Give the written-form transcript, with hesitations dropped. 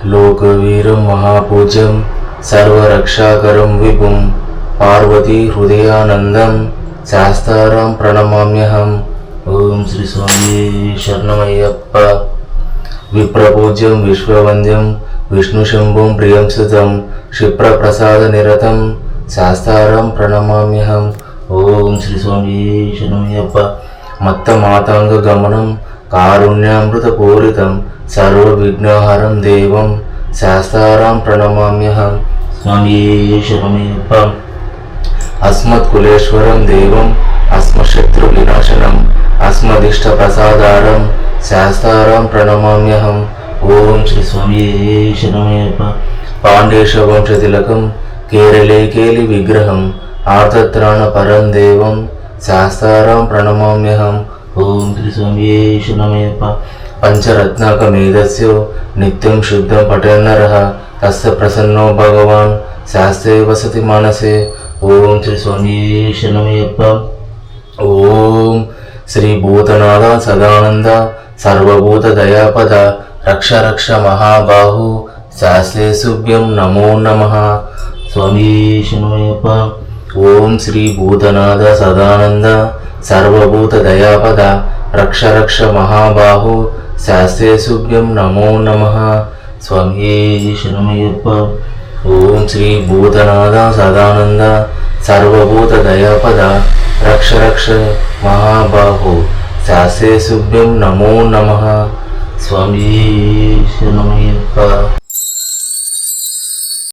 लोकवीरं महापूज्यं सर्वरक्षाकरं विभुं पार्वती हृदयानन्दं शास्तारां प्रणमाम्यहम्। ओम श्री स्वामी शरणमय्यप्प। विप्रपूज्यं विश्ववन्द्यं विष्णुशम्भुं प्रियं सुतं क्षिप्रप्रसादनिरतं शास्तारां प्रणमाम्यहम्। ओम श्री स्वामी शरणमय्यप्प। मत्तमाताङ्गगमनं कारुण्यामृतपूरितं सर्वविघ्नहरं देवं शास्तारां प्रणमाम्यहम्। स्वामी शरणमय्यप्प। अस्मत्कुलेश्वरं देवम् अस्मशत्रुविनाशनम् अस्मदिष्टप्रसादारं शास्तारां प्रणमाम्यहम्। ओम श्री स्वामी शरणमय्यप्प। पाण्डेशवंशतिलकं केरले केलिविग्रहम् आर्तत्राणपरं देवं शास्तारां प्रणमाम्यहम्। ओम श्री स्वामी शरणमय्यप्प। पंचरत्नाकमेधस्यो नित्यं शुद्धं पठेन्नरः तस्य प्रसन्नो भगवान् शास्त्रे वसति मानसे। ओम श्री स्वामी शरणमय्यप्प। ओम श्री भूतनाथ सदानंद सर्वभूत दयापद रक्ष रक्ष महाबाहु शास्त्रे सुभ्यं नमो नमः। स्वामी शरणमय्यप्प। ओम श्री भूतनाथ सदानंद सर्वभूत दयापद रक्ष रक्ष महाबाहु शास्त्रे सुभ्यं नमो नमः। स्वामी शरणमय्यप्प। ओम श्री भूतनाथ सदानंद सर्वभूत दयापद रक्ष रक्ष महाबाहु शास्त्रे सुभ्यं नमो नमः। स्वामी शरणमय्यप्प।